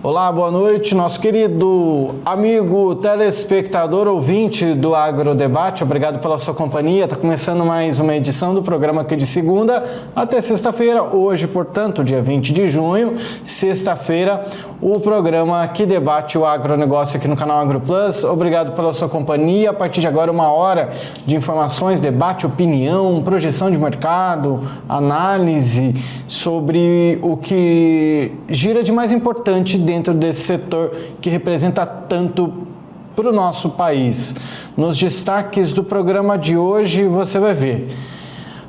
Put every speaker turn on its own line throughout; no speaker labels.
Olá, boa noite, nosso querido amigo telespectador ouvinte do Agrodebate, obrigado pela sua companhia. Está começando mais uma edição do programa aqui de segunda até sexta-feira, hoje, portanto, dia 20 de junho, sexta-feira, o programa que debate o agronegócio aqui no canal AgroPlus. Obrigado pela sua companhia. A partir de agora, 1 hora de informações, debate, opinião, projeção de mercado, análise sobre o que gira de mais importante dentro desse setor que representa tanto para o nosso país. Nos destaques do programa de hoje você vai ver.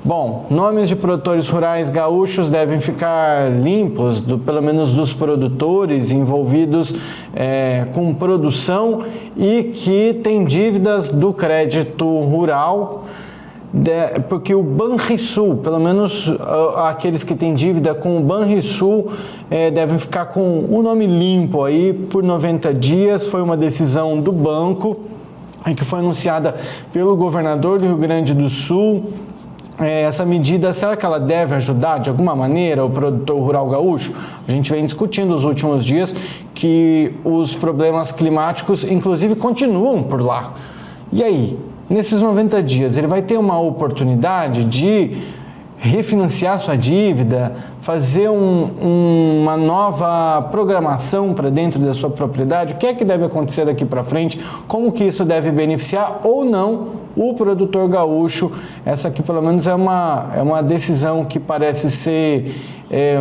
Bom, nomes de produtores rurais gaúchos devem ficar limpos, pelo menos dos produtores envolvidos com produção e que têm dívidas do crédito rural, porque o Banrisul, pelo menos aqueles que têm dívida com o Banrisul, devem ficar com o nome limpo aí por 90 dias. Foi uma decisão do banco que foi anunciada pelo governador do Rio Grande do Sul. Essa medida, será que ela deve ajudar de alguma maneira o produtor rural gaúcho? A gente vem discutindo nos últimos dias que os problemas climáticos, inclusive, continuam por lá. E aí? Nesses 90 dias, ele vai ter uma oportunidade de refinanciar sua dívida, fazer uma nova programação para dentro da sua propriedade? O que é que deve acontecer daqui para frente? Como que isso deve beneficiar ou não o produtor gaúcho? Essa aqui, pelo menos, é uma decisão que parece ser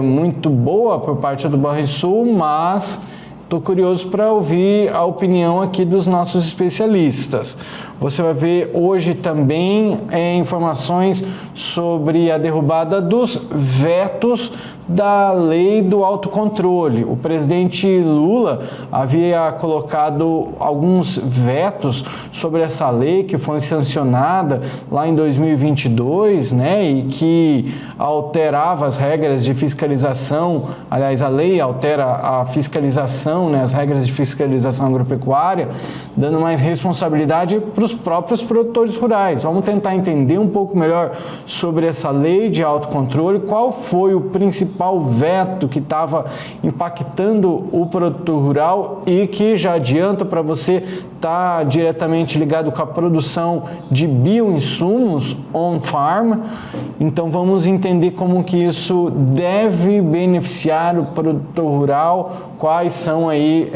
muito boa por parte do Banrisul, mas estou curioso para ouvir a opinião aqui dos nossos especialistas. Você vai ver hoje também informações sobre a derrubada dos vetos da lei do autocontrole. O presidente Lula havia colocado alguns vetos sobre essa lei que foi sancionada lá em 2022, né, e que alterava as regras de fiscalização. Aliás, a lei altera a fiscalização, né, as regras de fiscalização agropecuária, dando mais responsabilidade para os próprios produtores rurais. Vamos tentar entender um pouco melhor sobre essa lei de autocontrole, qual foi o principal veto que estava impactando o produtor rural e que, já adianto para você, está diretamente ligado com a produção de bioinsumos on-farm. Então vamos entender como que isso deve beneficiar o produtor rural, quais são aí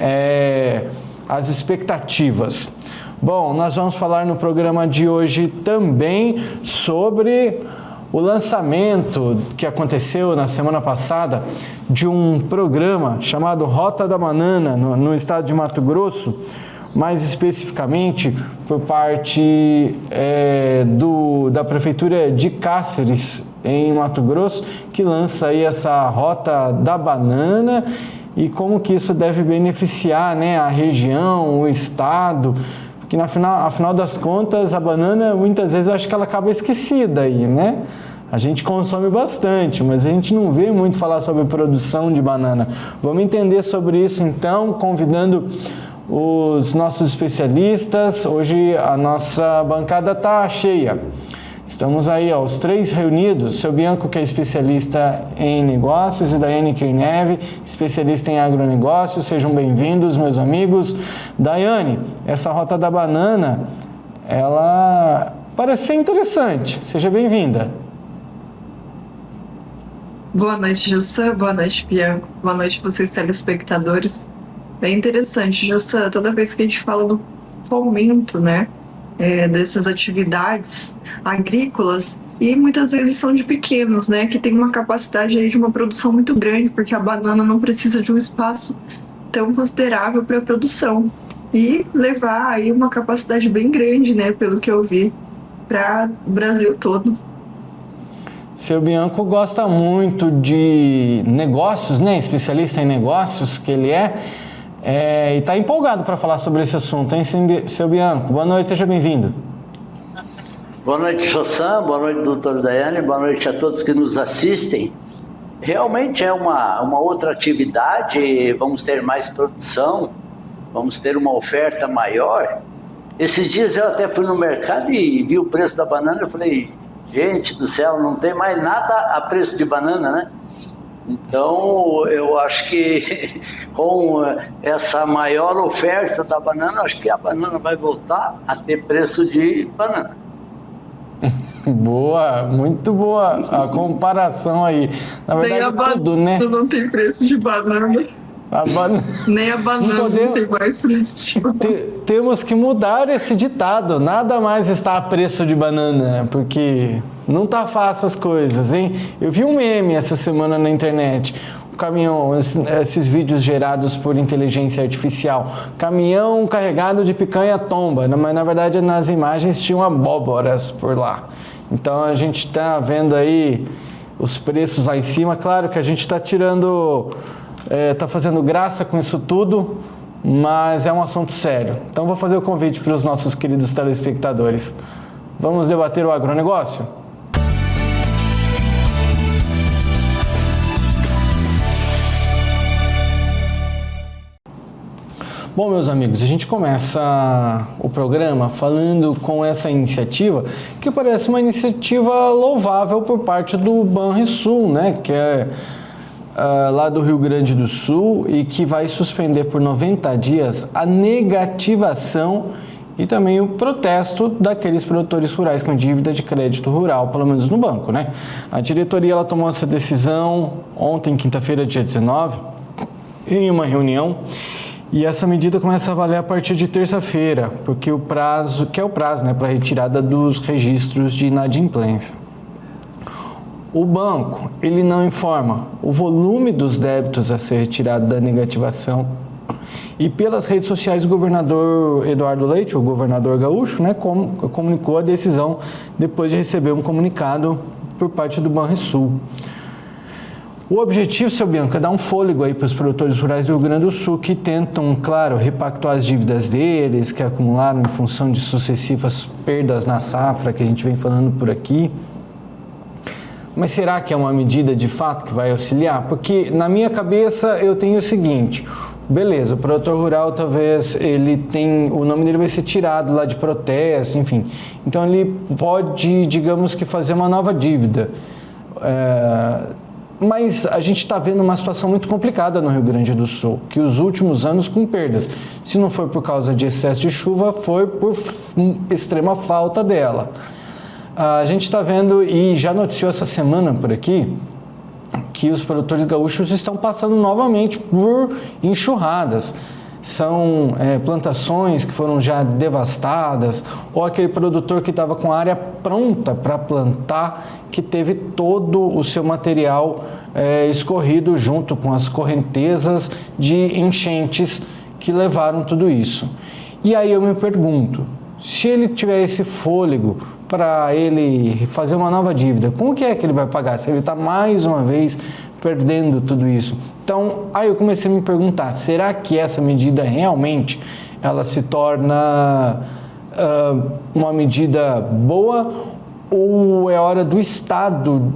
as expectativas. Bom, nós vamos falar no programa de hoje também sobre o lançamento que aconteceu na semana passada de um programa chamado Rota da Banana no estado de Mato Grosso, mais especificamente por parte da Prefeitura de Cáceres, em Mato Grosso, que lança aí essa Rota da Banana e como que isso deve beneficiar, né, a região, o estado, que afinal das contas a banana muitas vezes eu acho que ela acaba esquecida aí, né? A gente consome bastante, mas a gente não vê muito falar sobre produção de banana. Vamos entender sobre isso então, convidando os nossos especialistas. Hoje a nossa bancada está cheia. Estamos aí, os 3 reunidos, seu Bianco, que é especialista em negócios, e Daiane Kirneve, especialista em agronegócios. Sejam bem-vindos, meus amigos. Daiane, essa Rota da Banana, ela parece ser interessante. Seja bem-vinda.
Boa noite, Jussan. Boa noite, Bianco. Boa noite, vocês telespectadores. Bem interessante, Jussan, toda vez que a gente fala do fomento, né, dessas atividades agrícolas, e muitas vezes são de pequenos, né, que tem uma capacidade aí de uma produção muito grande, porque a banana não precisa de um espaço tão considerável para a produção, e levar aí uma capacidade bem grande, né, pelo que eu vi, para o Brasil todo.
Seu Bianco gosta muito de negócios, né, especialista em negócios que ele e está empolgado para falar sobre esse assunto, hein, seu Bianco? Boa noite, seja bem-vindo.
Boa noite, Jussan. Boa noite, doutor Daiane. Boa noite a todos que nos assistem. Realmente é uma outra atividade, vamos ter mais produção, vamos ter uma oferta maior. Esses dias eu até fui no mercado e vi o preço da banana, eu falei, gente do céu, não tem mais nada a preço de banana, né? Então, eu acho que com essa maior oferta da banana, acho que a banana vai voltar a ter preço de banana.
Boa, muito boa a comparação aí. Na verdade,
Nem a banana
tudo, né?
não tem preço de banana. Nem a banana não tem mais preço de banana.
Temos que mudar esse ditado. Nada mais está a preço de banana, porque não tá fácil as coisas, hein? Eu vi um meme essa semana na internet. O caminhão, esses vídeos gerados por inteligência artificial. Caminhão carregado de picanha tomba, mas na verdade nas imagens tinham abóboras por lá. Então a gente está vendo aí os preços lá em cima. Claro que a gente está tirando, está fazendo graça com isso tudo, mas é um assunto sério. Então vou fazer o convite para os nossos queridos telespectadores. Vamos debater o agronegócio? Bom, meus amigos, a gente começa o programa falando com essa iniciativa, que parece uma iniciativa louvável por parte do Banrisul, né, que é lá do Rio Grande do Sul e que vai suspender por 90 dias a negativação e também o protesto daqueles produtores rurais com dívida de crédito rural, pelo menos no banco, né? A diretoria ela tomou essa decisão ontem, quinta-feira, dia 19, em uma reunião. E essa medida começa a valer a partir de terça-feira, porque o prazo, né, para retirada dos registros de inadimplência. O banco, ele não informa o volume dos débitos a ser retirado da negativação. E pelas redes sociais, o governador Eduardo Leite, o governador gaúcho, né, comunicou a decisão depois de receber um comunicado por parte do Banrisul. O objetivo, seu Bianca, é dar um fôlego aí para os produtores rurais do Rio Grande do Sul que tentam, claro, repactuar as dívidas deles, que acumularam em função de sucessivas perdas na safra, que a gente vem falando por aqui. Mas será que é uma medida de fato que vai auxiliar? Porque na minha cabeça eu tenho o seguinte: beleza, o produtor rural talvez o nome dele vai ser tirado lá de protesto, enfim. Então ele pode, digamos que, fazer uma nova dívida. Mas a gente está vendo uma situação muito complicada no Rio Grande do Sul, que os últimos anos com perdas. Se não foi por causa de excesso de chuva, foi por extrema falta dela. A gente está vendo, e já noticiou essa semana por aqui, que os produtores gaúchos estão passando novamente por enxurradas. São plantações que foram já devastadas, ou aquele produtor que estava com a área pronta para plantar, que teve todo o seu material escorrido junto com as correntezas de enchentes que levaram tudo isso. E aí eu me pergunto, se ele tiver esse fôlego para ele fazer uma nova dívida, como que é que ele vai pagar? Se ele está mais uma vez perdendo tudo isso. Então, aí eu comecei a me perguntar, será que essa medida realmente ela se torna uma medida boa, ou é hora do Estado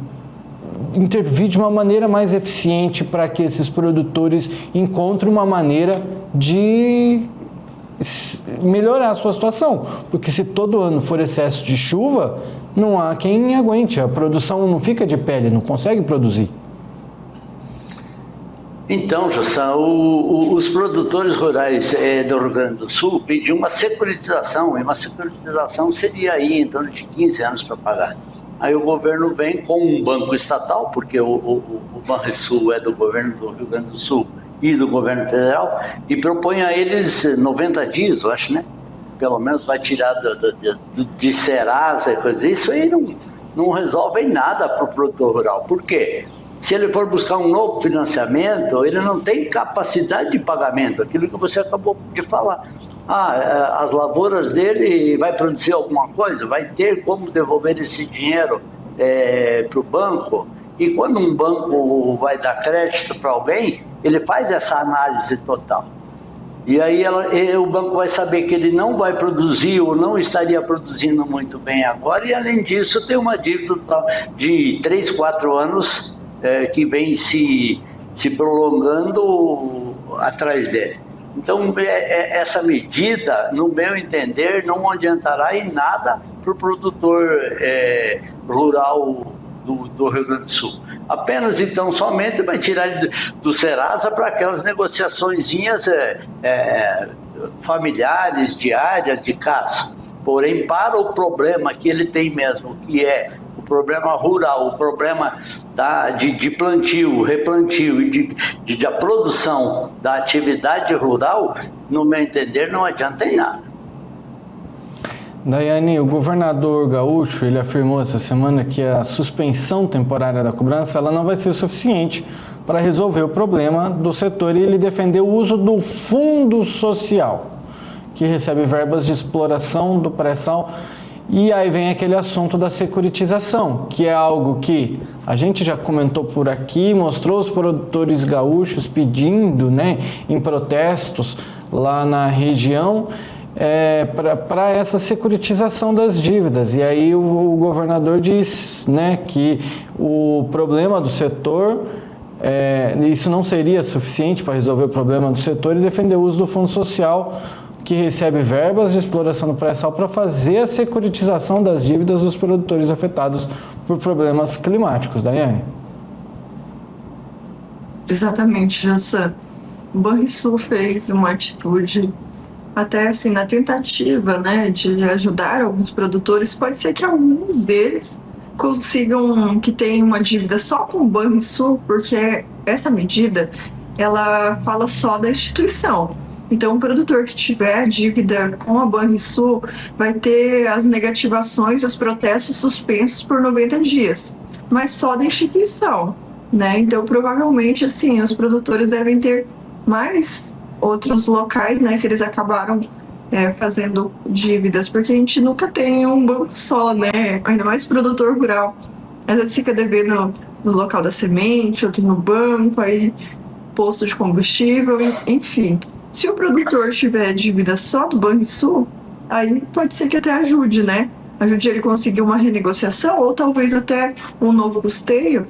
intervir de uma maneira mais eficiente para que esses produtores encontrem uma maneira de melhorar a sua situação? Porque se todo ano for excesso de chuva, não há quem aguente, a produção não fica de pé, ele não consegue produzir.
Então, Jussã, os produtores rurais do Rio Grande do Sul pediam uma securitização, e uma securitização seria aí em torno de 15 anos para pagar. Aí o governo vem com um banco estatal, porque o Banrisul é do governo do Rio Grande do Sul e do governo federal, e propõe a eles 90 dias, eu acho, né? Pelo menos vai tirar de Serasa e coisa. Isso aí não resolve em nada para o produtor rural. Por quê? Se ele for buscar um novo financiamento, ele não tem capacidade de pagamento, aquilo que você acabou de falar. As lavouras dele vai produzir alguma coisa, vai ter como devolver esse dinheiro para o banco. E quando um banco vai dar crédito para alguém, ele faz essa análise total. E aí o banco vai saber que ele não vai produzir ou não estaria produzindo muito bem agora, e além disso tem uma dívida de 3, 4 anos que vem se prolongando atrás dele. Então, essa medida, no meu entender, não adiantará em nada para o produtor rural do Rio Grande do Sul. Apenas então somente vai tirar do Serasa para aquelas negociaçõezinhas familiares, diárias, de casa. Porém, para o problema que ele tem mesmo, que é o problema rural, o problema de plantio, replantio e de a produção da atividade rural, no meu entender, não adianta em nada.
Daiane, o governador gaúcho, ele afirmou essa semana que a suspensão temporária da cobrança ela não vai ser suficiente para resolver o problema do setor, e ele defendeu o uso do Fundo Social, que recebe verbas de exploração do pré-sal. E aí vem aquele assunto da securitização, que é algo que a gente já comentou por aqui, mostrou os produtores gaúchos pedindo, né, em protestos lá na região, para essa securitização das dívidas. E aí o governador diz, né, que o problema do setor, isso não seria suficiente para resolver o problema do setor, e defendeu o uso do Fundo Social, que recebe verbas de exploração do pré-sal para fazer a securitização das dívidas dos produtores afetados por problemas climáticos. Daiane?
Exatamente, Jassan. O Banrisul fez uma atitude, até assim, na tentativa, né, de ajudar alguns produtores. Pode ser que alguns deles consigam, que tenham uma dívida só com o Banrisul, porque essa medida, ela fala só da instituição. Então, o produtor que tiver dívida com a Banrisul vai ter as negativações e os protestos suspensos por 90 dias, mas só da instituição, né? Então, provavelmente, assim, os produtores devem ter mais outros locais, né, que eles acabaram fazendo dívidas, porque a gente nunca tem um banco só, né? Ainda mais produtor rural. Às vezes fica devendo no local da semente, outro no banco, aí posto de combustível, enfim. Se o produtor tiver dívida só do Banrisul, aí pode ser que até ajude, né? Ajude ele a conseguir uma renegociação ou talvez até um novo custeio,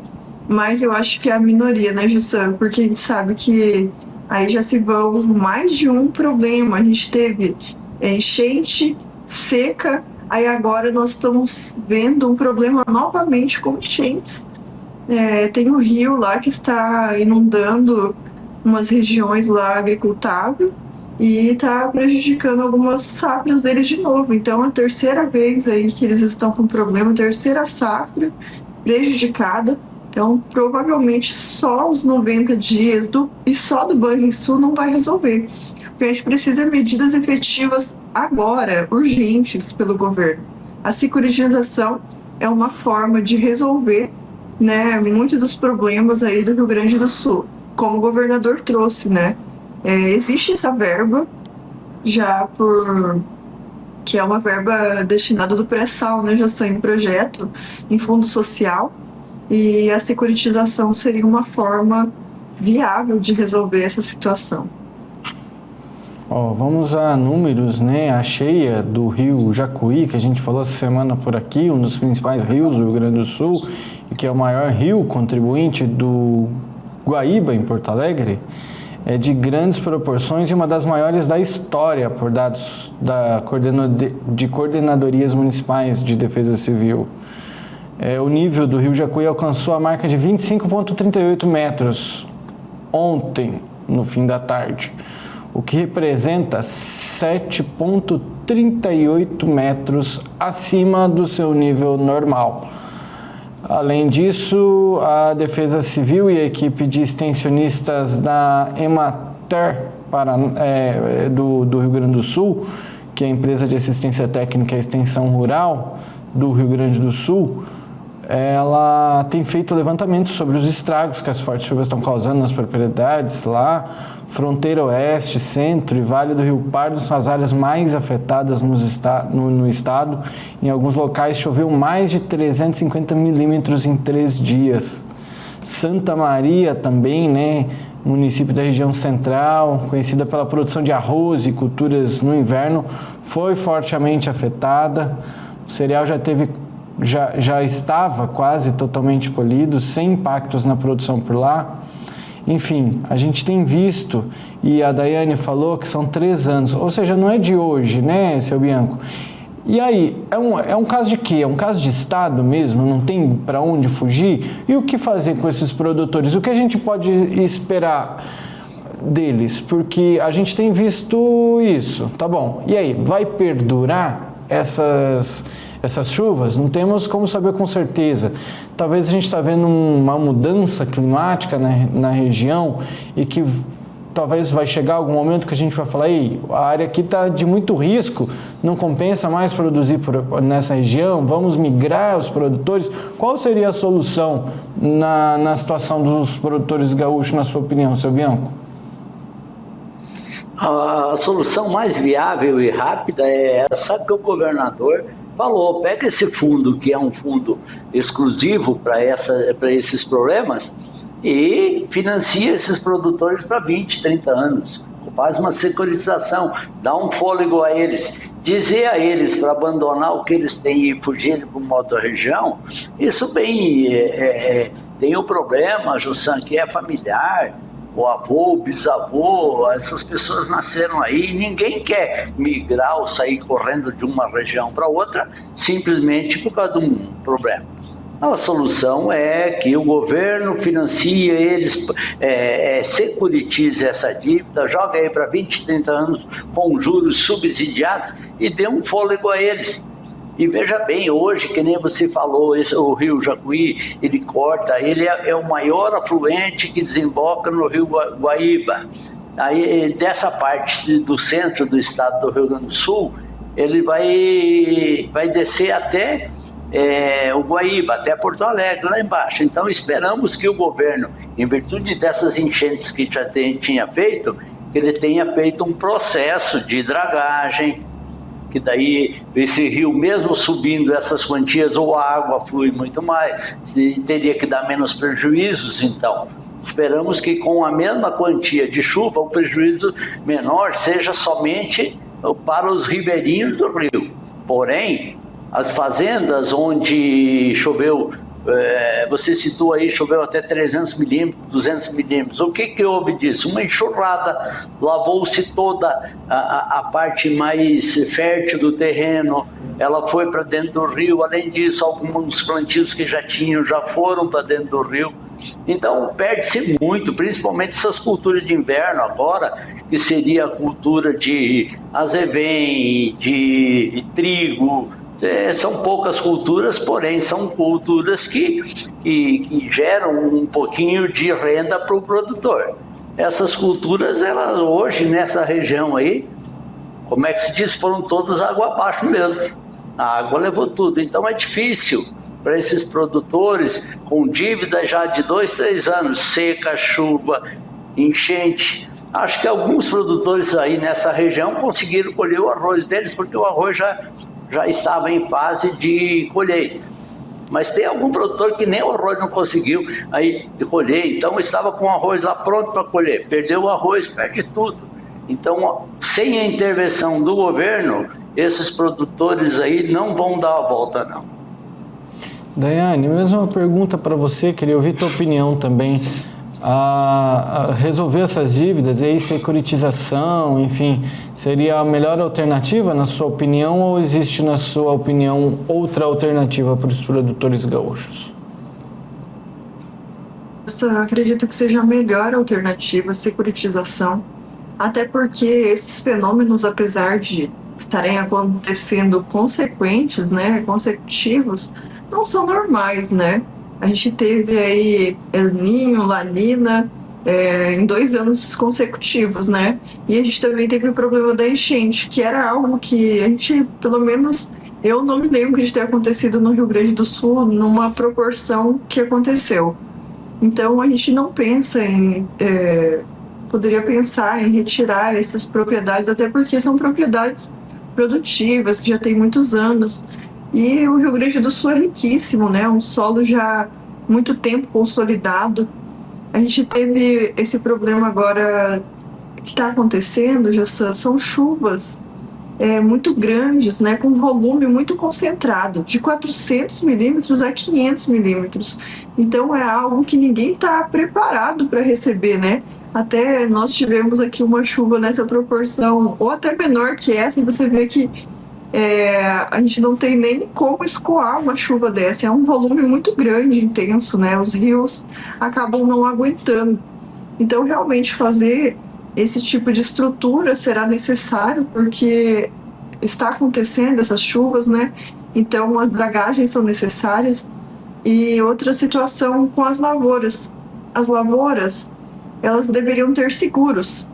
mas eu acho que é a minoria, né, Jussan? Porque a gente sabe que aí já se vão mais de um problema. A gente teve enchente, seca, aí agora nós estamos vendo um problema novamente com enchentes. Tem o rio lá que está inundando umas regiões lá agricultáveis e está prejudicando algumas safras deles de novo. Então, a terceira vez aí que eles estão com problema, terceira safra prejudicada. Então, provavelmente só os 90 dias e só do Banrisul não vai resolver. Porque a gente precisa de medidas efetivas agora, urgentes pelo governo. A securitização é uma forma de resolver, né, muitos dos problemas aí do Rio Grande do Sul. Como o governador trouxe, né? Existe essa verba, que é uma verba destinada do pré-sal, né? Já está em projeto, em fundo social, e a securitização seria uma forma viável de resolver essa situação.
Vamos a números, né? A cheia do rio Jacuí, que a gente falou essa semana por aqui, um dos principais rios do Rio Grande do Sul, e que é o maior rio contribuinte do Guaíba, em Porto Alegre, é de grandes proporções e uma das maiores da história, por dados de coordenadorias municipais de defesa civil. O nível do rio Jacuí alcançou a marca de 25,38 metros ontem, no fim da tarde, o que representa 7,38 metros acima do seu nível normal. Além disso, a Defesa Civil e a equipe de extensionistas da Emater do Rio Grande do Sul, que é a empresa de assistência técnica e extensão rural do Rio Grande do Sul, ela tem feito levantamento sobre os estragos que as fortes chuvas estão causando nas propriedades lá. Fronteira Oeste, Centro e Vale do Rio Pardo são as áreas mais afetadas no estado. Em alguns locais choveu mais de 350 milímetros em 3 dias. Santa Maria também, né, município da região central, conhecida pela produção de arroz e culturas no inverno, foi fortemente afetada. O cereal já estava quase totalmente colhido, sem impactos na produção por lá. Enfim, a gente tem visto, e a Daiane falou que são 3 anos, ou seja, não é de hoje, né, seu Bianco? E aí, é um caso de quê? É um caso de Estado mesmo? Não tem para onde fugir? E o que fazer com esses produtores? O que a gente pode esperar deles? Porque a gente tem visto isso, tá bom. E aí, vai perdurar essas chuvas? Não temos como saber com certeza. Talvez a gente está vendo uma mudança climática na região e que talvez vai chegar algum momento que a gente vai falar, ei, a área aqui está de muito risco, não compensa mais produzir nessa região, vamos migrar os produtores. Qual seria a solução na situação dos produtores gaúchos, na sua opinião, seu Bianco?
A solução mais viável e rápida é essa que o governador falou. Pega esse fundo, que é um fundo exclusivo para esses problemas, e financia esses produtores para 20, 30 anos. Faz uma securitização, dá um fôlego a eles. Dizer a eles para abandonar o que eles têm e fugirem para uma outra região, isso bem tem um problema, Jussan, que é familiar. O avô, o bisavô, essas pessoas nasceram aí, ninguém quer migrar ou sair correndo de uma região para outra simplesmente por causa de um problema. A solução é que o governo financie eles, securitize essa dívida, joga aí para 20, 30 anos com juros subsidiados e dê um fôlego a eles. E veja bem, hoje, que nem você falou, o rio Jacuí, ele corta, ele é o maior afluente que desemboca no rio Guaíba. Aí, dessa parte do centro do estado do Rio Grande do Sul, ele vai descer até o Guaíba, até Porto Alegre, lá embaixo. Então, esperamos que o governo, em virtude dessas enchentes que já tinha feito, que ele tenha feito um processo de dragagem, que daí esse rio, mesmo subindo essas quantias, ou a água flui muito mais, teria que dar menos prejuízos. Então, esperamos que com a mesma quantia de chuva, o prejuízo menor seja somente para os ribeirinhos do rio. Porém, as fazendas onde choveu, você citou aí, choveu até 300 milímetros, 200 milímetros. O que houve disso? Uma enxurrada, lavou-se toda a parte mais fértil do terreno, ela foi para dentro do rio. Além disso, alguns plantios que já foram para dentro do rio. Então, perde-se muito, principalmente essas culturas de inverno agora, que seria a cultura de azevém, de trigo. São poucas culturas, porém são culturas que geram um pouquinho de renda para o produtor. Essas culturas, elas hoje nessa região aí, como é que se diz, foram todas água abaixo mesmo. A água levou tudo, então é difícil para esses produtores com dívida já de 2, 3 anos, seca, chuva, enchente. Acho que alguns produtores aí nessa região conseguiram colher o arroz deles, porque o arroz já estava em fase de colheita. Mas tem algum produtor que nem o arroz não conseguiu aí colher, então estava com o arroz lá pronto para colher. Perdeu o arroz, perde tudo. Então, sem a intervenção do governo, esses produtores aí não vão dar a volta, não.
Daiane, mesma pergunta para você, queria ouvir tua opinião também. A resolver essas dívidas, e aí securitização, enfim, seria a melhor alternativa na sua opinião, ou existe na sua opinião outra alternativa para os produtores gaúchos?
Eu acredito que seja a melhor alternativa, a securitização, até porque esses fenômenos, apesar de estarem acontecendo consequentes, né, consecutivos, não são normais, né? A gente teve aí El Niño, La Nina, em 2 anos consecutivos, né? E a gente também teve o problema da enchente, que era algo que a gente, pelo menos, eu não me lembro de ter acontecido no Rio Grande do Sul numa proporção que aconteceu. Então, a gente não pensa poderia pensar em retirar essas propriedades, até porque são propriedades produtivas, que já têm muitos anos. E o Rio Grande do Sul é riquíssimo, né? Um solo já muito tempo consolidado. A gente teve esse problema agora que está acontecendo, já são chuvas muito grandes, né? Com volume muito concentrado, de 400 milímetros a 500 milímetros. Então é algo que ninguém está preparado para receber, né? Até nós tivemos aqui uma chuva nessa proporção, ou até menor que essa, e você vê que a gente não tem nem como escoar uma chuva dessa. É um volume muito grande, intenso, né? Os rios acabam não aguentando. Então, realmente fazer esse tipo de estrutura será necessário, porque está acontecendo essas chuvas, né? Então, as dragagens são necessárias. E outra situação com as lavouras. As lavouras, elas deveriam ter seguros.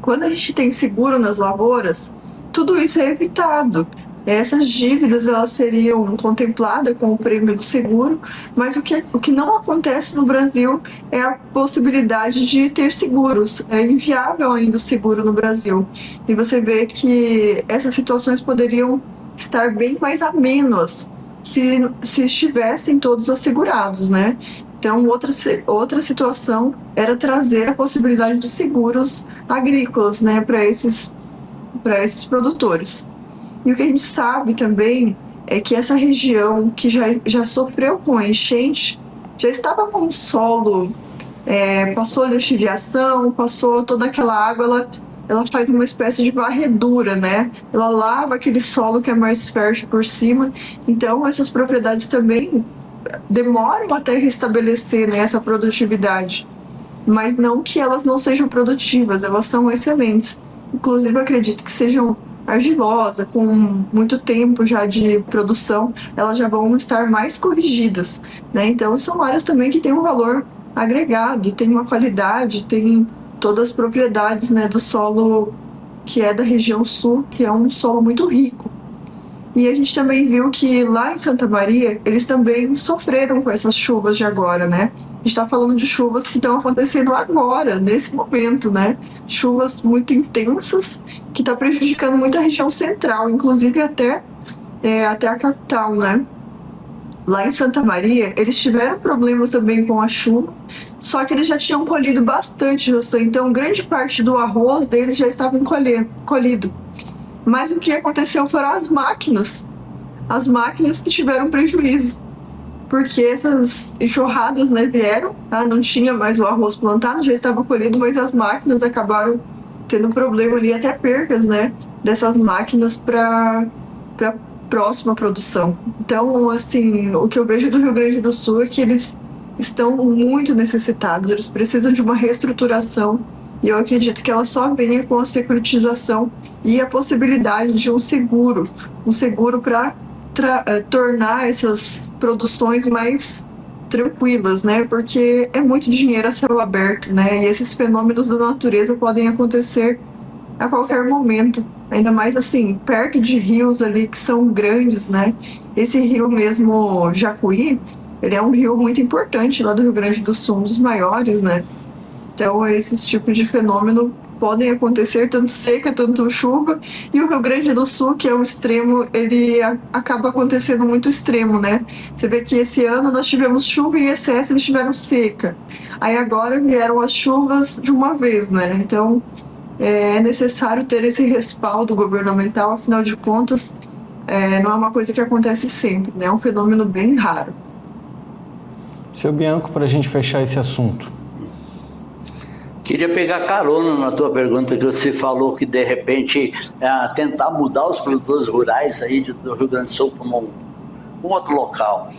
Quando a gente tem seguro nas lavouras, tudo isso é evitado. Essas dívidas, elas seriam contempladas com o prêmio do seguro, mas o que não acontece no Brasil é a possibilidade de ter seguros. É inviável ainda o seguro no Brasil. E você vê que essas situações poderiam estar bem mais amenas se estivessem todos assegurados, né? Então, outra situação era trazer a possibilidade de seguros agrícolas, né, para esses produtores. E o que a gente sabe também é que essa região que já sofreu com a enchente, já estava com o solo, passou a lixiviação, passou toda aquela água, ela faz uma espécie de varredura, né? Ela lava aquele solo que é mais fértil por cima. Então, essas propriedades também demoram até restabelecer, né, essa produtividade. Mas não que elas não sejam produtivas, elas são excelentes. Inclusive, acredito que sejam argilosas, com muito tempo já de produção, elas já vão estar mais corrigidas, né? Então, são áreas também que têm um valor agregado, tem uma qualidade, tem todas as propriedades, né, do solo que é da região sul, que é um solo muito rico. E a gente também viu que lá em Santa Maria, eles também sofreram com essas chuvas de agora, né? A gente está falando de chuvas que estão acontecendo agora, nesse momento, né? Chuvas muito intensas, que está prejudicando muito a região central, inclusive até a capital, né? Lá em Santa Maria, eles tiveram problemas também com a chuva, só que eles já tinham colhido bastante, José. Então, grande parte do arroz deles já estava colhido. Mas o que aconteceu foram as máquinas que tiveram prejuízo, porque essas enxurradas, né, vieram, não tinha mais o arroz plantado, já estava colhido, mas as máquinas acabaram tendo problema ali, até percas, né, dessas máquinas para próxima produção. Então, assim, o que eu vejo do Rio Grande do Sul é que eles estão muito necessitados, eles precisam de uma reestruturação, e eu acredito que ela só venha com a securitização e a possibilidade de um seguro para tornar essas produções mais tranquilas, né? Porque é muito dinheiro a céu aberto, né? E esses fenômenos da natureza podem acontecer a qualquer momento, ainda mais assim, perto de rios ali que são grandes, né? Esse rio mesmo, Jacuí, ele é um rio muito importante lá do Rio Grande do Sul, um dos maiores, né? Então, esses tipos de fenômeno podem acontecer, tanto seca, tanto chuva, e o Rio Grande do Sul, que é um extremo, ele acaba acontecendo muito extremo, né? Você vê que esse ano nós tivemos chuva em excesso, eles tiveram seca. Aí agora vieram as chuvas de uma vez, né? Então, é necessário ter esse respaldo governamental, afinal de contas, não é uma coisa que acontece sempre, né? É um fenômeno bem raro.
Seu Bianco, para a gente fechar esse assunto.
Queria pegar carona na tua pergunta, que você falou que, de repente, tentar mudar os produtores rurais aí do Rio Grande do Sul para um outro local.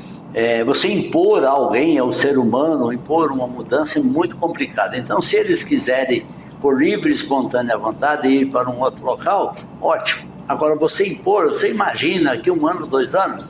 Você impor a alguém, ao ser humano, impor uma mudança é muito complicado. Então, se eles quiserem, por livre e espontânea vontade, ir para um outro local, ótimo. Agora, você impor, você imagina que 1 ano, 2 anos,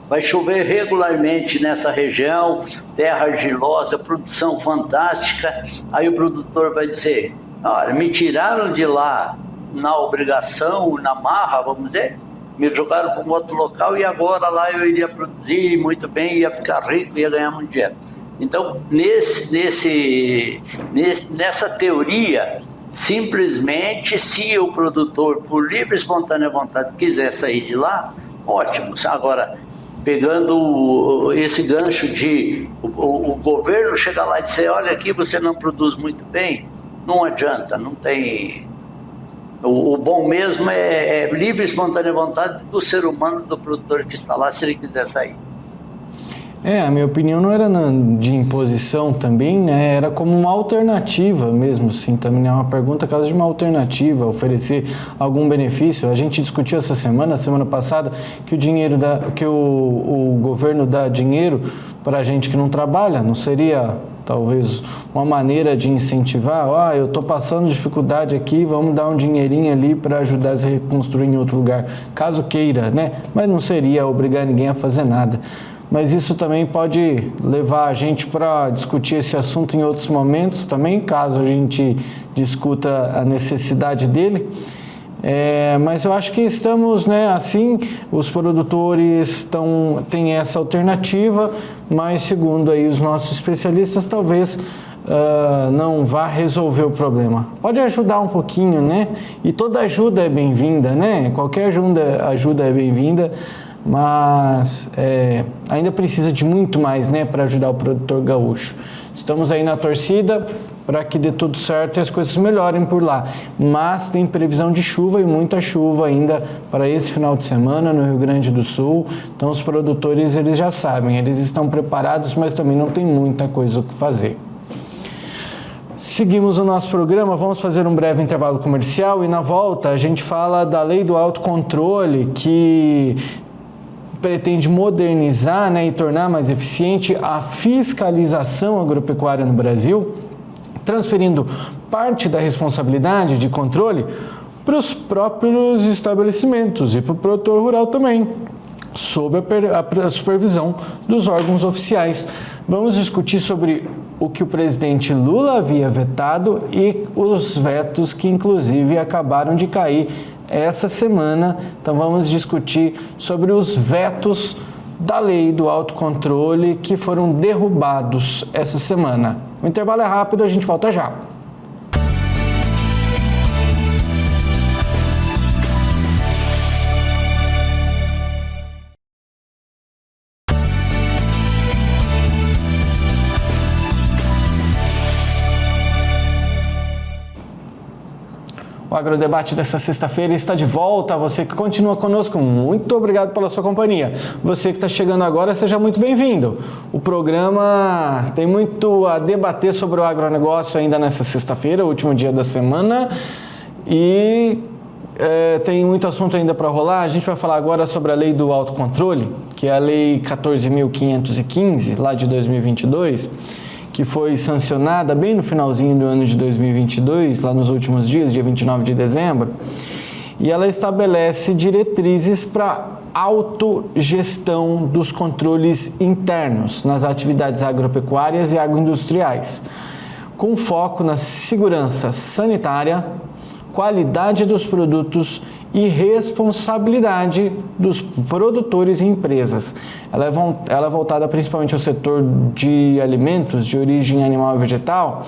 vai chover regularmente nessa região, terra argilosa, produção fantástica. Aí o produtor vai dizer, olha, me tiraram de lá na obrigação, na marra, vamos dizer, me jogaram para um outro local e agora lá eu iria produzir muito bem, ia ficar rico, ia ganhar muito dinheiro. Então, nessa teoria, simplesmente se o produtor, por livre e espontânea vontade, quiser sair de lá, ótimo. Agora, pegando esse gancho de o governo chegar lá e dizer, olha, aqui você não produz muito bem, não adianta, não tem... O bom mesmo é livre e espontânea vontade do ser humano, do produtor que está lá, se ele quiser sair.
A minha opinião não era de imposição também, né? Era como uma alternativa mesmo, assim, também é uma pergunta caso de uma alternativa, oferecer algum benefício. A gente discutiu essa semana passada, que o governo dá dinheiro para a gente que não trabalha, não seria talvez uma maneira de incentivar, eu estou passando dificuldade aqui, vamos dar um dinheirinho ali para ajudar a se reconstruir em outro lugar, caso queira, né? Mas não seria obrigar ninguém a fazer nada. Mas isso também pode levar a gente para discutir esse assunto em outros momentos também, caso a gente discuta a necessidade dele. Mas eu acho que estamos, né, assim, os produtores têm essa alternativa, mas segundo aí os nossos especialistas, talvez não vá resolver o problema. Pode ajudar um pouquinho, né? E toda ajuda é bem-vinda, né? Qualquer ajuda é bem-vinda, mas ainda precisa de muito mais, né, para ajudar o produtor gaúcho. Estamos aí na torcida para que dê tudo certo e as coisas melhorem por lá. Mas tem previsão de chuva e muita chuva ainda para esse final de semana no Rio Grande do Sul. Então os produtores, eles já sabem, eles estão preparados, mas também não tem muita coisa o que fazer. Seguimos o nosso programa, vamos fazer um breve intervalo comercial e na volta a gente fala da lei do autocontrole que pretende modernizar, né, e tornar mais eficiente a fiscalização agropecuária no Brasil, transferindo parte da responsabilidade de controle para os próprios estabelecimentos e para o produtor rural também, sob a supervisão dos órgãos oficiais. Vamos discutir sobre o que o presidente Lula havia vetado e os vetos que, inclusive, acabaram de cair essa semana. Então vamos discutir sobre os vetos da lei do autocontrole que foram derrubados essa semana. O intervalo é rápido, a gente volta já. O Agrodebate dessa sexta-feira está de volta. Você que continua conosco, muito obrigado pela sua companhia. Você que está chegando agora, seja muito bem-vindo. O programa tem muito a debater sobre o agronegócio ainda nessa sexta-feira, último dia da semana. E tem muito assunto ainda para rolar. A gente vai falar agora sobre a lei do autocontrole, que é a lei 14.515, lá de 2022, que foi sancionada bem no finalzinho do ano de 2022, lá nos últimos dias, dia 29 de dezembro, e ela estabelece diretrizes para autogestão dos controles internos nas atividades agropecuárias e agroindustriais, com foco na segurança sanitária, qualidade dos produtos e responsabilidade dos produtores e empresas. Ela é voltada principalmente ao setor de alimentos de origem animal e vegetal,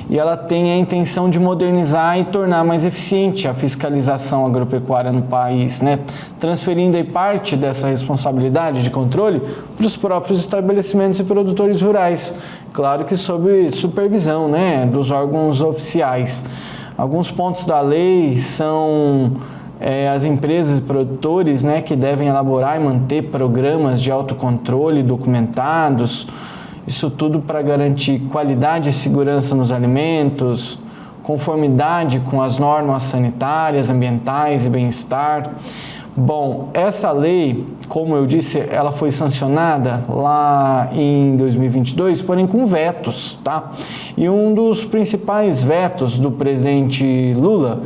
e ela tem a intenção de modernizar e tornar mais eficiente a fiscalização agropecuária no país, né? Transferindo aí parte dessa responsabilidade de controle para os próprios estabelecimentos e produtores rurais, claro que sob supervisão, né, dos órgãos oficiais. Alguns pontos da lei são as empresas e produtores, né, que devem elaborar e manter programas de autocontrole documentados, isso tudo para garantir qualidade e segurança nos alimentos, conformidade com as normas sanitárias, ambientais e bem-estar. Bom, essa lei, como eu disse, ela foi sancionada lá em 2022, porém com vetos, tá? E um dos principais vetos do presidente Lula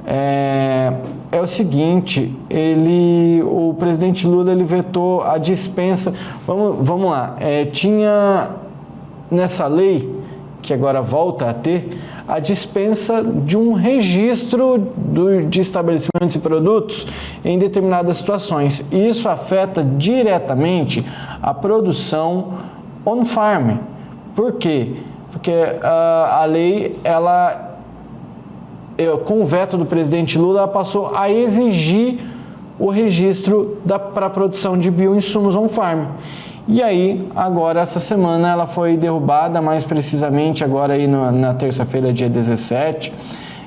é o seguinte: o presidente Lula vetou a dispensa. Vamos lá, tinha nessa lei, que agora volta a ter, a dispensa de um registro de estabelecimentos e produtos em determinadas situações. E isso afeta diretamente a produção on-farm. Por quê? Porque a lei, com o veto do presidente Lula, ela passou a exigir o registro para a produção de bioinsumos on-farm. E aí, agora, essa semana, ela foi derrubada, mais precisamente agora aí na terça-feira, dia 17,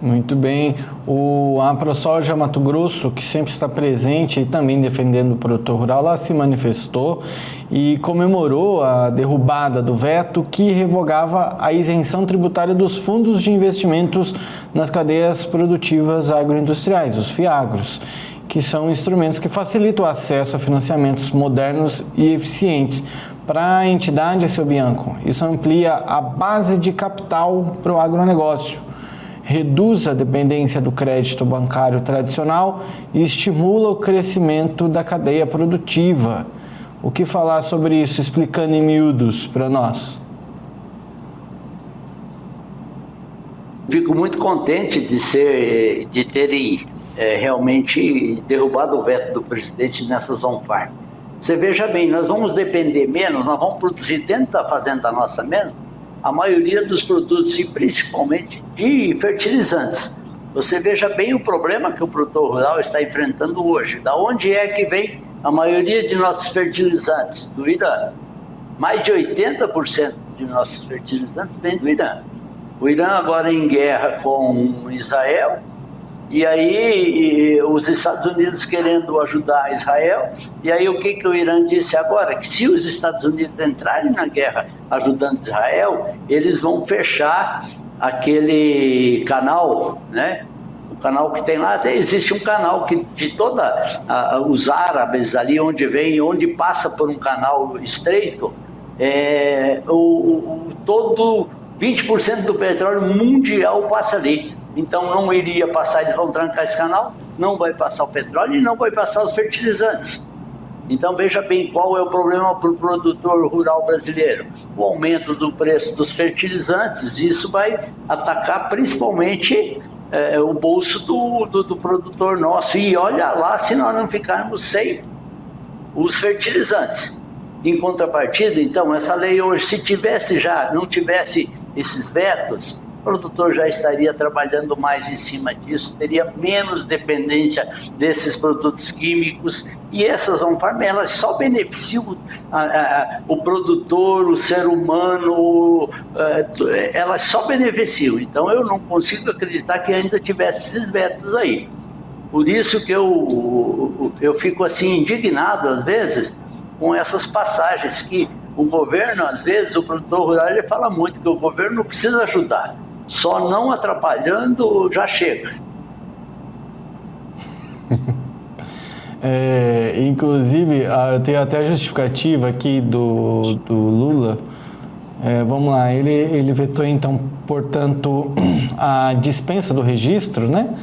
Muito bem. A ProSoja Mato Grosso, que sempre está presente e também defendendo o produtor rural, lá se manifestou e comemorou a derrubada do veto que revogava a isenção tributária dos fundos de investimentos nas cadeias produtivas agroindustriais, os FIAGROS, que são instrumentos que facilitam o acesso a financiamentos modernos e eficientes. Para a entidade, seu Bianco, isso amplia a base de capital para o agronegócio, reduz a dependência do crédito bancário tradicional e estimula o crescimento da cadeia produtiva. O que falar sobre isso, explicando em miúdos para nós?
Fico muito contente de terem realmente derrubado o veto do presidente nessas on-farm. Você veja bem, nós vamos depender menos, nós vamos produzir dentro da fazenda nossa mesmo, a maioria dos produtos, e principalmente de fertilizantes. Você veja bem o problema que o produtor rural está enfrentando hoje. Da onde é que vem a maioria de nossos fertilizantes? Do Irã. Mais de 80% de nossos fertilizantes vem do Irã. O Irã agora é em guerra com Israel, e aí os Estados Unidos querendo ajudar Israel, e aí o que o Irã disse agora? Que se os Estados Unidos entrarem na guerra ajudando Israel, eles vão fechar aquele canal, né? O canal que tem lá, até existe um canal que de toda os árabes ali, onde passa por um canal estreito, todo 20% do petróleo mundial passa ali. Então não iria passar, eles vão trancar esse canal, não vai passar o petróleo e não vai passar os fertilizantes. Então veja bem qual é o problema para o produtor rural brasileiro. O aumento do preço dos fertilizantes, isso vai atacar principalmente o bolso do produtor nosso. E olha lá se nós não ficarmos sem os fertilizantes. Em contrapartida, então, essa lei hoje, se não tivesse esses vetos, o produtor já estaria trabalhando mais em cima disso, teria menos dependência desses produtos químicos, e essas on-farm, elas só beneficiam o produtor, o ser humano, elas só beneficiam. Então eu não consigo acreditar que ainda tivesse esses vetos aí. Por isso que eu fico assim indignado às vezes com essas passagens que o governo, às vezes, o produtor rural, ele fala muito que o governo não precisa ajudar, só não atrapalhando já chega.
Inclusive, eu tenho até a justificativa aqui do Lula. Vamos lá, ele vetou, então, portanto, a dispensa do registro, né?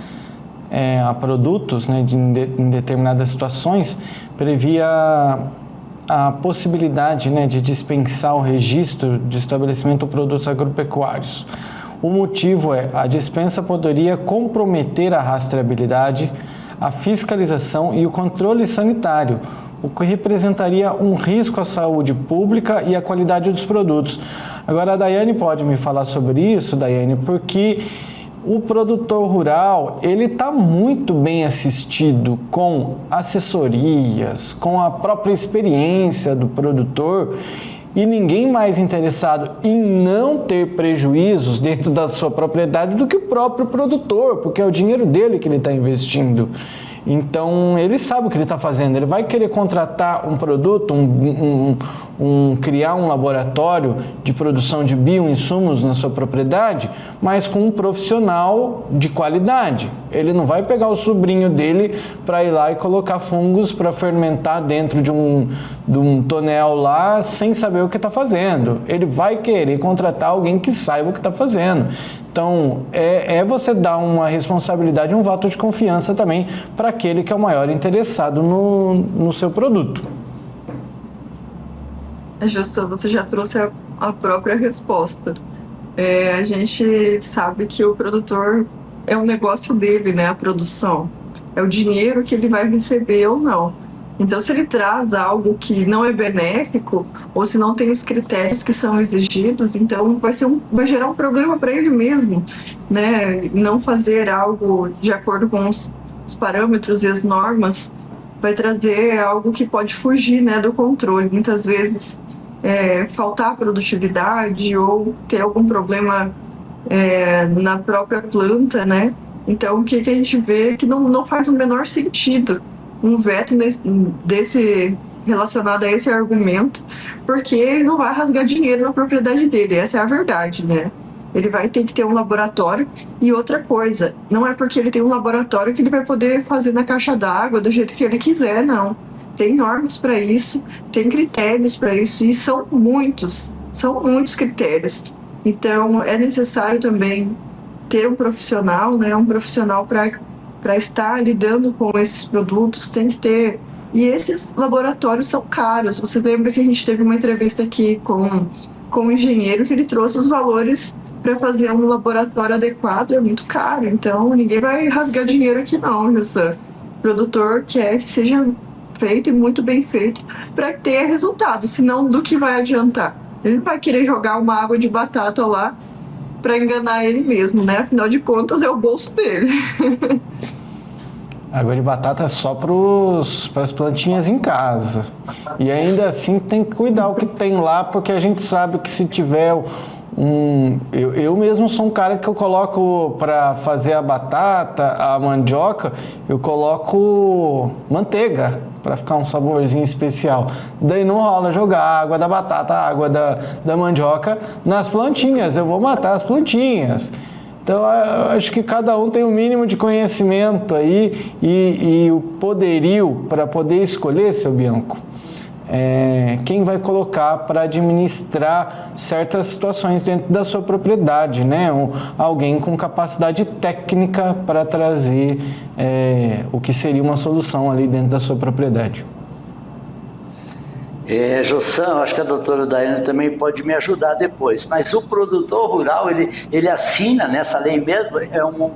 A produtos, né, em determinadas situações, previa a possibilidade, né, de dispensar o registro de estabelecimento de produtos agropecuários. O motivo a dispensa poderia comprometer a rastreabilidade, a fiscalização e o controle sanitário, o que representaria um risco à saúde pública e à qualidade dos produtos. Agora, a Daiane pode me falar sobre isso, Daiane, porque o produtor rural, ele está muito bem assistido com assessorias, com a própria experiência do produtor, e ninguém mais interessado em não ter prejuízos dentro da sua propriedade do que o próprio produtor, porque é o dinheiro dele que ele está investindo. Então, ele sabe o que ele está fazendo, ele vai querer contratar um produto, criar um laboratório de produção de bioinsumos na sua propriedade, mas com um profissional de qualidade. Ele não vai pegar o sobrinho dele para ir lá e colocar fungos para fermentar dentro de um tonel lá sem saber o que está fazendo. Ele vai querer contratar alguém que saiba o que está fazendo. Então, você dar uma responsabilidade, um voto de confiança também para aquele que é o maior interessado no seu produto.
Justo, você já trouxe a própria resposta. A gente sabe que o produtor é um negócio dele, né? A produção. É o dinheiro que ele vai receber ou não. Então, se ele traz algo que não é benéfico, ou se não tem os critérios que são exigidos, então vai gerar um problema para ele mesmo, né? Não fazer algo de acordo com os parâmetros e as normas vai trazer algo que pode fugir, né, do controle. Muitas vezes faltar produtividade ou ter algum problema na própria planta, né? Então, o que a gente vê é que não faz o menor sentido um veto desse relacionado a esse argumento, porque ele não vai rasgar dinheiro na propriedade dele, essa é a verdade, né? Ele vai ter que ter um laboratório. E outra coisa, não é porque ele tem um laboratório que ele vai poder fazer na caixa d'água do jeito que ele quiser, não. Tem normas para isso, tem critérios para isso, e são muitos critérios. Então, é necessário também ter um profissional, né? Um profissional para estar lidando com esses produtos, tem que ter. E esses laboratórios são caros. Você lembra que a gente teve uma entrevista aqui com um engenheiro que ele trouxe os valores para fazer um laboratório adequado, é muito caro. Então, ninguém vai rasgar dinheiro aqui não, Jussan. O produtor quer que seja feito e muito bem feito para ter resultado, senão do que vai adiantar? Ele não vai querer jogar uma água de batata lá para enganar ele mesmo, né? Afinal de contas, é o bolso dele.
Água de batata é só para as plantinhas em casa. E ainda assim tem que cuidar o que tem lá, porque a gente sabe que se tiver eu mesmo sou um cara que eu coloco para fazer a batata, a mandioca, eu coloco manteiga para ficar um saborzinho especial. Daí não rola jogar a água da batata, a água da mandioca nas plantinhas, eu vou matar as plantinhas. Então, eu acho que cada um tem um mínimo de conhecimento aí e o poderio para poder escolher, seu Bianco, quem vai colocar para administrar certas situações dentro da sua propriedade, né? Alguém com capacidade técnica para trazer o que seria uma solução ali dentro da sua propriedade.
Jussan, acho que a doutora Daiane também pode me ajudar depois, mas o produtor rural, ele assina nessa lei mesmo,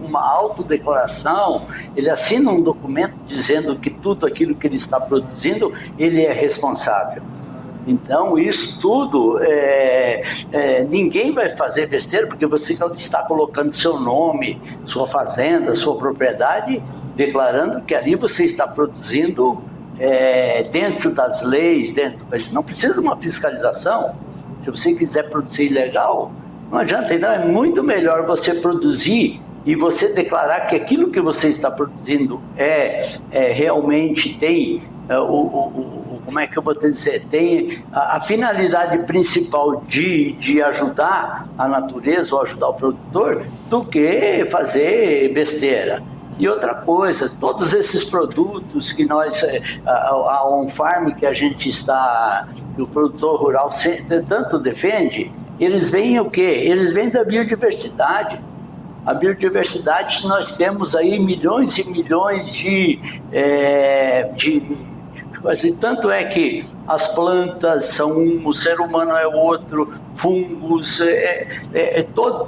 uma autodeclaração, ele assina um documento dizendo que tudo aquilo que ele está produzindo, ele é responsável. Então, isso tudo, ninguém vai fazer besteira, porque você está colocando seu nome, sua fazenda, sua propriedade, declarando que ali você está produzindo dentro das leis, não precisa de uma fiscalização. Se você quiser produzir ilegal, não adianta. Então é muito melhor você produzir e você declarar que aquilo que você está produzindo realmente tem como é que eu vou dizer, tem a finalidade principal de ajudar a natureza ou ajudar o produtor, do que fazer besteira. E outra coisa, todos esses produtos que a on-farm que a gente está, que o produtor rural tanto defende, eles vêm o quê? Eles vêm da biodiversidade. A biodiversidade, nós temos aí milhões e milhões assim, tanto é que as plantas são o ser humano é outro, fungos,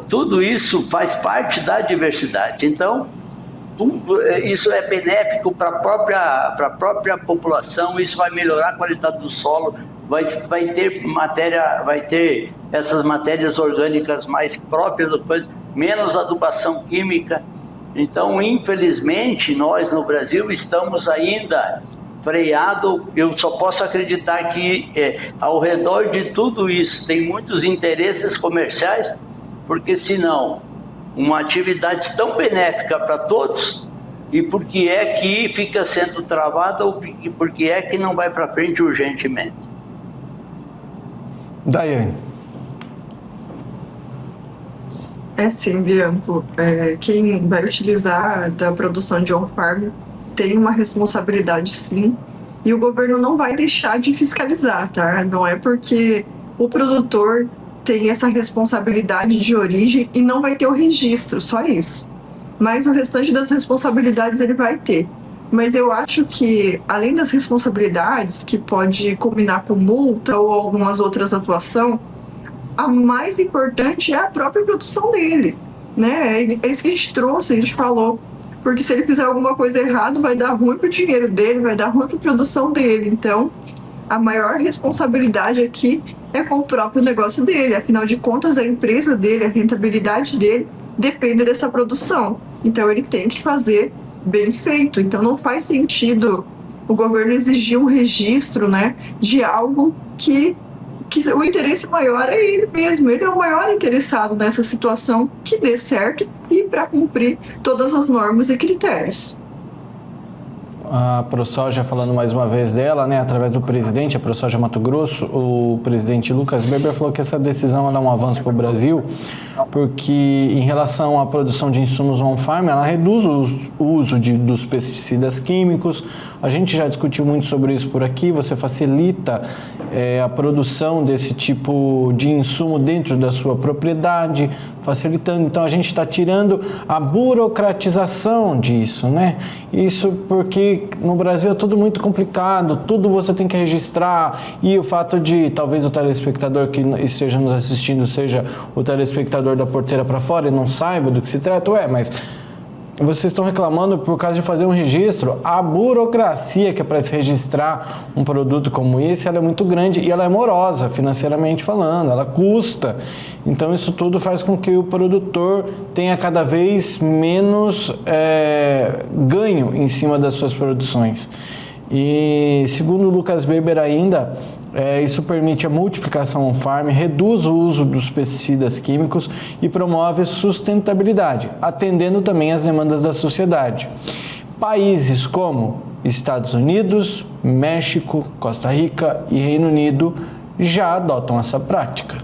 tudo isso faz parte da diversidade. Então, isso é benéfico para a própria população, isso vai melhorar a qualidade do solo, vai ter essas matérias orgânicas mais próprias, menos adubação química. Então, infelizmente, nós no Brasil estamos ainda freados. Eu só posso acreditar que ao redor de tudo isso tem muitos interesses comerciais, porque senão uma atividade tão benéfica para todos, e por que é que fica sendo travada ou por que é que não vai para frente urgentemente?
Daiane.
Sim, Bianco. Quem vai utilizar da produção de on-farm tem uma responsabilidade, sim, e o governo não vai deixar de fiscalizar, tá? Não é porque o produtor tem essa responsabilidade de origem e não vai ter o registro, só isso. Mas o restante das responsabilidades ele vai ter. Mas eu acho que, além das responsabilidades, que pode combinar com multa ou algumas outras atuações, a mais importante é a própria produção dele, né? É isso que a gente trouxe, a gente falou. Porque se ele fizer alguma coisa errada, vai dar ruim pro dinheiro dele, vai dar ruim para a produção dele. Então, a maior responsabilidade aqui é com o próprio negócio dele. Afinal de contas, a empresa dele, a rentabilidade dele depende dessa produção. Então, ele tem que fazer bem feito. Então, não faz sentido o governo exigir um registro, né, de algo que que o interesse maior é ele mesmo, ele é o maior interessado nessa situação que dê certo e para cumprir todas as normas e critérios.
A ProSoja, falando mais uma vez dela, né, através do presidente, a ProSoja Mato Grosso, o presidente Lucas Beber falou que essa decisão ela é um avanço para o Brasil, porque em relação à produção de insumos on-farm, ela reduz o uso dos pesticidas químicos. A gente já discutiu muito sobre isso por aqui, você facilita a produção desse tipo de insumo dentro da sua propriedade, facilitando. Então, a gente está tirando a burocratização disso, né? Isso porque no Brasil é tudo muito complicado, tudo você tem que registrar, e o fato de talvez o telespectador que esteja nos assistindo seja o telespectador da porteira para fora e não saiba do que se trata, mas vocês estão reclamando por causa de fazer um registro. A burocracia que é para se registrar um produto como esse, ela é muito grande e ela é morosa, financeiramente falando, ela custa. Então isso tudo faz com que o produtor tenha cada vez menos ganho em cima das suas produções. E segundo o Lucas Beber ainda, isso permite a multiplicação on-farm, reduz o uso dos pesticidas químicos e promove sustentabilidade, atendendo também às demandas da sociedade. Países como Estados Unidos, México, Costa Rica e Reino Unido já adotam essa prática.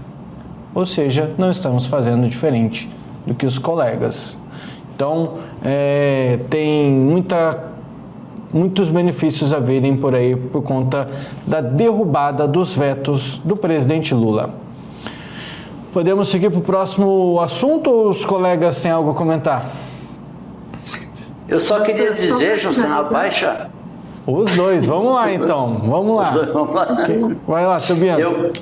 Ou seja, não estamos fazendo diferente do que os colegas. Então, tem muitos benefícios a virem por aí por conta da derrubada dos vetos do presidente Lula. Podemos seguir para o próximo assunto ou os colegas têm algo a comentar?
Eu só queria dizer, José, a baixa...
Os dois, vamos lá então, vamos lá. Vai lá, seu Bianco.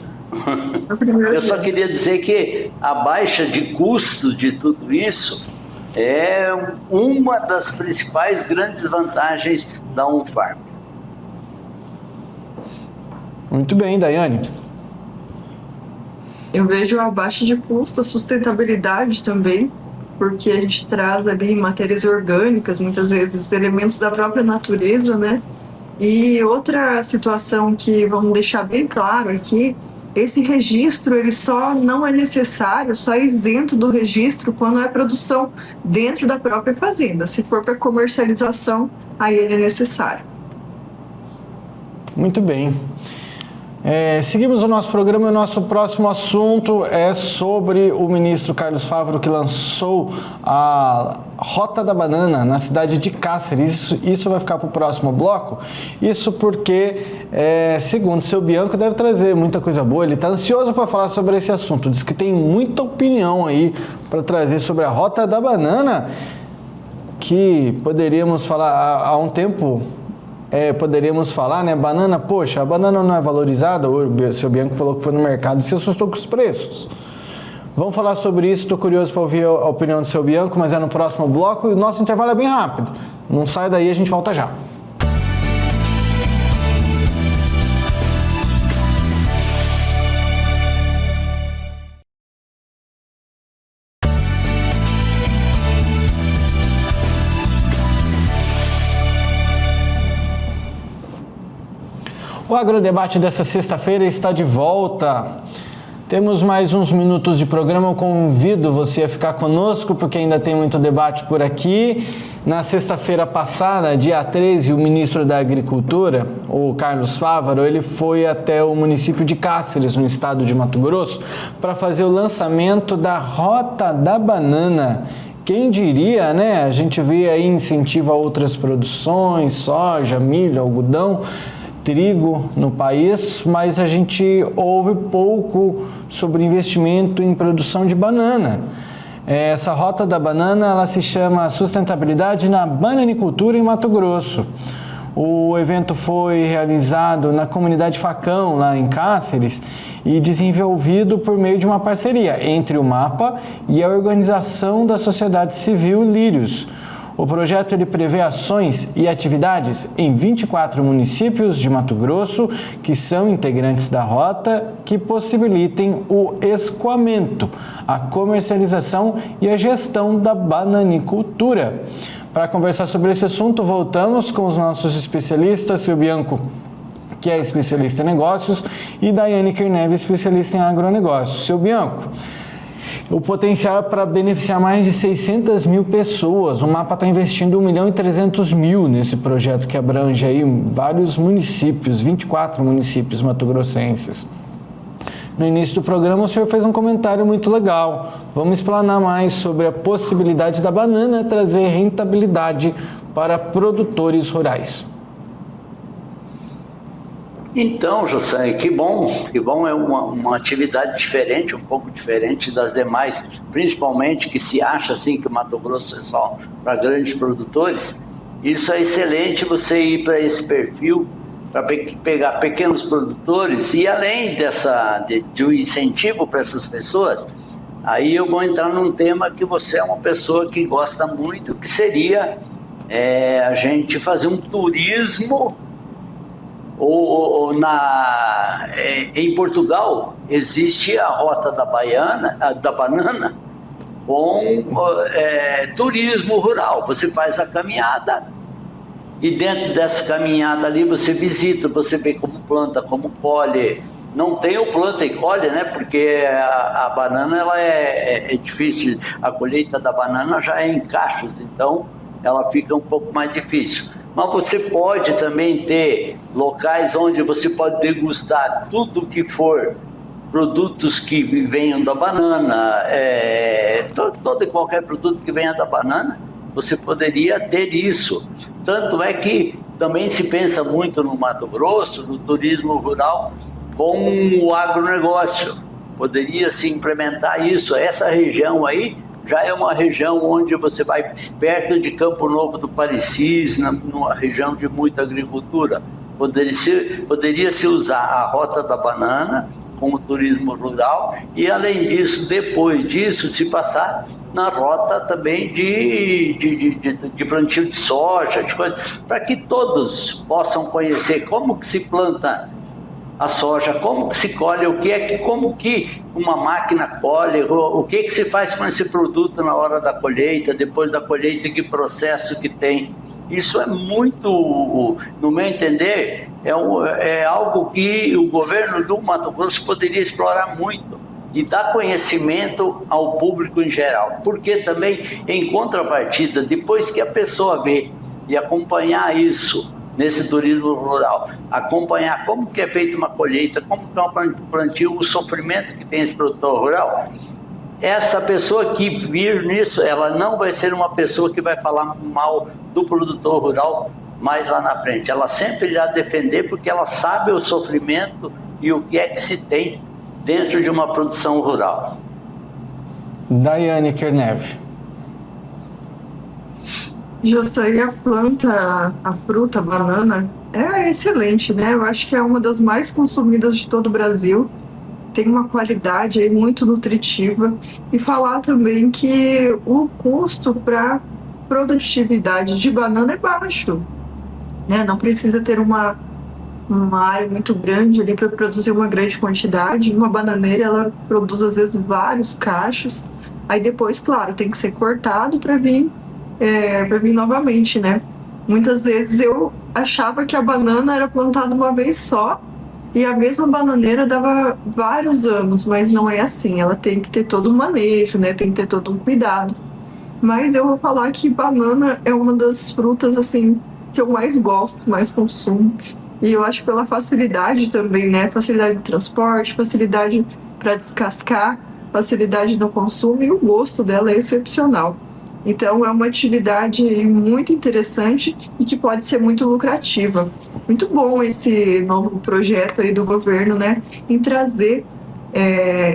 Eu só queria dizer que a baixa de custo de tudo isso é uma das principais grandes vantagens da on-farm.
Muito bem, Daiane.
Eu vejo a baixa de custo, a sustentabilidade também, porque a gente traz ali matérias orgânicas, muitas vezes elementos da própria natureza, né? E outra situação que vamos deixar bem claro aqui, esse registro ele só não é necessário, só é isento do registro quando é produção dentro da própria fazenda. Se for para comercialização, aí ele é necessário.
Muito bem. Seguimos o nosso programa e o nosso próximo assunto é sobre o ministro Carlos Fávaro, que lançou a Rota da Banana na cidade de Cáceres. Isso vai ficar para o próximo bloco. Isso porque, segundo o seu Bianco, deve trazer muita coisa boa. Ele está ansioso para falar sobre esse assunto. Diz que tem muita opinião aí para trazer sobre a Rota da Banana, que poderíamos falar há um tempo... poderíamos falar, né? Banana, poxa, a banana não é valorizada. O seu Bianco falou que foi no mercado e se assustou com os preços. Vamos falar sobre isso, estou curioso para ouvir a opinião do seu Bianco, mas é no próximo bloco e o nosso intervalo é bem rápido. Não sai daí, a gente volta já. O Agrodebate dessa sexta-feira está de volta. Temos mais uns minutos de programa. Eu convido você a ficar conosco, porque ainda tem muito debate por aqui. Na sexta-feira passada, dia 13, o ministro da Agricultura, o Carlos Fávaro, ele foi até o município de Cáceres, no estado de Mato Grosso, para fazer o lançamento da Rota da Banana. Quem diria, né? A gente vê aí incentivo a outras produções, soja, milho, algodão, trigo no país, mas a gente ouve pouco sobre investimento em produção de banana. Essa Rota da Banana, ela se chama Sustentabilidade na Bananicultura em Mato Grosso. O evento foi realizado na comunidade Facão, lá em Cáceres, e desenvolvido por meio de uma parceria entre o MAPA e a Organização da Sociedade Civil Lírios. O projeto ele prevê ações e atividades em 24 municípios de Mato Grosso, que são integrantes da rota, que possibilitem o escoamento, a comercialização e a gestão da bananicultura. Para conversar sobre esse assunto, voltamos com os nossos especialistas, seu Bianco, que é especialista em negócios, e Daiane Kernev, especialista em agronegócios. Seu Bianco, o potencial é para beneficiar mais de 600 mil pessoas. O MAPA está investindo 1.300.000 nesse projeto que abrange aí vários municípios, 24 municípios mato-grossenses. No início do programa, o senhor fez um comentário muito legal. Vamos explanar mais sobre a possibilidade da banana trazer rentabilidade para produtores rurais.
Então, José, que bom é uma atividade diferente, um pouco diferente das demais, principalmente que se acha assim que o Mato Grosso é só para grandes produtores. Isso é excelente, você ir para esse perfil, para pegar pequenos produtores, e além de um incentivo para essas pessoas, aí eu vou entrar num tema que você é uma pessoa que gosta muito, que seria a gente fazer um turismo. Em Portugal existe a Rota da Banana com turismo rural. Você faz a caminhada e dentro dessa caminhada ali você visita, você vê como planta, como colhe. Não tem o planta e colhe, né? Porque a banana ela é difícil, a colheita da banana já é em cachos, então ela fica um pouco mais difícil. Mas você pode também ter locais onde você pode degustar tudo que for produtos que venham da banana, todo e qualquer produto que venha da banana, você poderia ter isso. Tanto é que também se pensa muito no Mato Grosso, no turismo rural, com o agronegócio. Poderia se implementar isso. Essa região aí já é uma região onde você vai perto de Campo Novo do Parecis, numa região de muita agricultura. Poderia se usar a Rota da Banana como turismo rural e, além disso, depois disso, se passar na rota também de plantio de soja, de coisa, para que todos possam conhecer como que se planta a soja, como que se colhe, como que uma máquina colhe, o que se faz com esse produto na hora da colheita, depois da colheita, que processo que tem. Isso é muito, no meu entender, é algo que o governo do Mato Grosso poderia explorar muito e dar conhecimento ao público em geral. Porque também, em contrapartida, depois que a pessoa vê e acompanhar isso, nesse turismo rural, acompanhar como que é feita uma colheita, como que é um plantio, o sofrimento que tem esse produtor rural, essa pessoa que vir nisso, ela não vai ser uma pessoa que vai falar mal do produtor rural mais lá na frente. Ela sempre irá defender porque ela sabe o sofrimento e o que é que se tem dentro de uma produção rural.
Daiane Kernev.
José, a planta, a fruta, a banana, é excelente, né? Eu acho que é uma das mais consumidas de todo o Brasil. Tem uma qualidade aí muito nutritiva. E falar também que o custo para produtividade de banana é baixo, né? Não precisa ter uma área muito grande ali para produzir uma grande quantidade. Uma bananeira, ela produz às vezes vários cachos. Aí depois, claro, tem que ser cortado para vir novamente, né? Muitas vezes eu achava que a banana era plantada uma vez só e a mesma bananeira dava vários anos, mas não é assim. Ela tem que ter todo um manejo, né? Tem que ter todo um cuidado. Mas eu vou falar que banana é uma das frutas, assim, que eu mais gosto, mais consumo. E eu acho pela facilidade também, né? Facilidade de transporte, facilidade para descascar, facilidade no consumo, e o gosto dela é excepcional. Então, é uma atividade muito interessante e que pode ser muito lucrativa. Muito bom esse novo projeto aí do governo, né, em trazer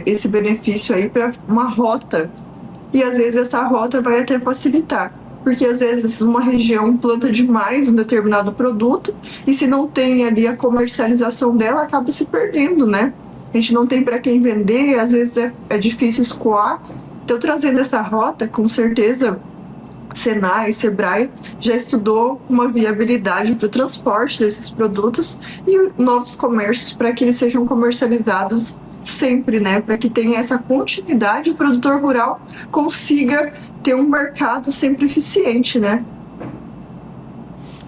esse benefício aí para uma rota. E, às vezes, essa rota vai até facilitar, porque, às vezes, uma região planta demais um determinado produto e, se não tem ali a comercialização dela, acaba se perdendo, né? A gente não tem para quem vender, às vezes é difícil escoar. Então, trazendo essa rota, com certeza, Senai, Sebrae já estudou uma viabilidade para o transporte desses produtos e novos comércios para que eles sejam comercializados sempre, né? Para que tenha essa continuidade, o produtor rural consiga ter um mercado sempre eficiente, né?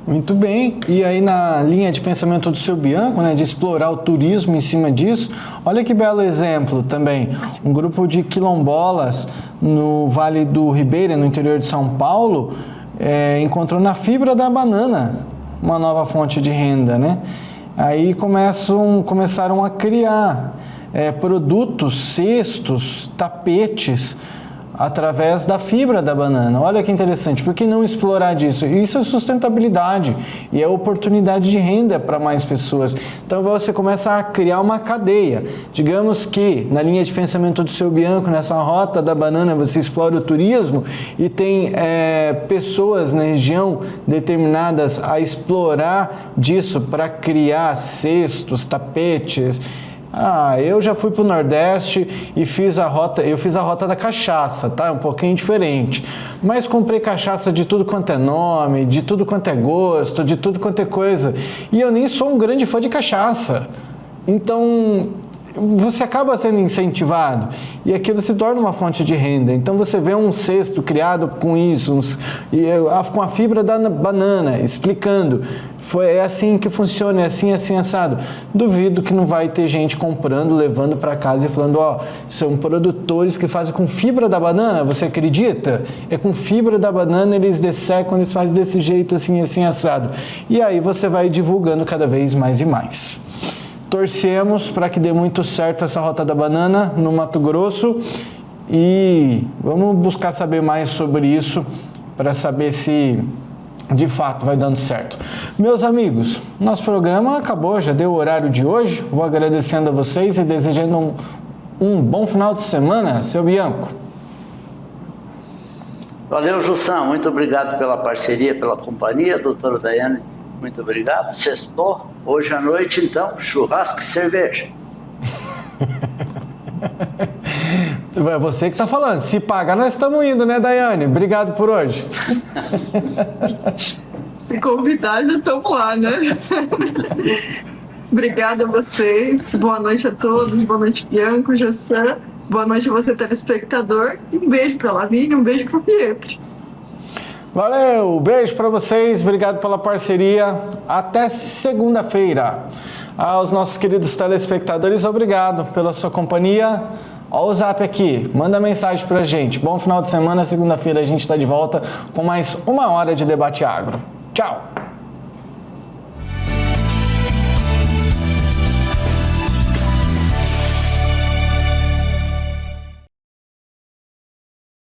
Muito bem. E aí na linha de pensamento do seu Bianco, né, de explorar o turismo em cima disso, olha que belo exemplo também. Um grupo de quilombolas no Vale do Ribeira, no interior de São Paulo, encontrou na fibra da banana uma nova fonte de renda, né? Aí começaram a criar produtos, cestos, tapetes, através da fibra da banana. Olha que interessante, por que não explorar disso? Isso é sustentabilidade e é oportunidade de renda para mais pessoas. Então você começa a criar uma cadeia. Digamos que na linha de pensamento do seu Bianco, nessa rota da banana, você explora o turismo e tem pessoas na região determinadas a explorar disso para criar cestos, tapetes. Eu já fui para o Nordeste e fiz a rota da cachaça, tá? Um pouquinho diferente. Mas comprei cachaça de tudo quanto é nome, de tudo quanto é gosto, de tudo quanto é coisa. E eu nem sou um grande fã de cachaça. Então, você acaba sendo incentivado e aquilo se torna uma fonte de renda. Então você vê um cesto criado com isso, com a fibra da banana, explicando. É assim que funciona, é assim, assado. Duvido que não vai ter gente comprando, levando para casa e falando, são produtores que fazem com fibra da banana, você acredita? É com fibra da banana, eles dessecam, eles fazem desse jeito, assim, assado. E aí você vai divulgando cada vez mais e mais. Torcemos para que dê muito certo essa rota da banana no Mato Grosso e vamos buscar saber mais sobre isso para saber se de fato vai dando certo. Meus amigos, nosso programa acabou, já deu o horário de hoje. Vou agradecendo a vocês e desejando um bom final de semana, seu Bianco.
Valeu, Jussão. Muito obrigado pela parceria, pela companhia, doutora Daiane. Muito obrigado. Sextou. Hoje à noite, então, churrasco e cerveja.
É você que está falando. Se pagar, nós estamos indo, né, Daiane? Obrigado por hoje.
Se convidar, já estamos lá, né? Obrigada a vocês. Boa noite a todos. Boa noite, Bianco, Jussan. Boa noite a você, telespectador. Um beijo para a Lavínia, um beijo para o Pietro.
Valeu, beijo para vocês, obrigado pela parceria, até segunda-feira. Aos nossos queridos telespectadores, obrigado pela sua companhia. Olha o zap aqui, manda mensagem pra gente. Bom final de semana, segunda-feira a gente está de volta com mais uma hora de Debate Agro. Tchau!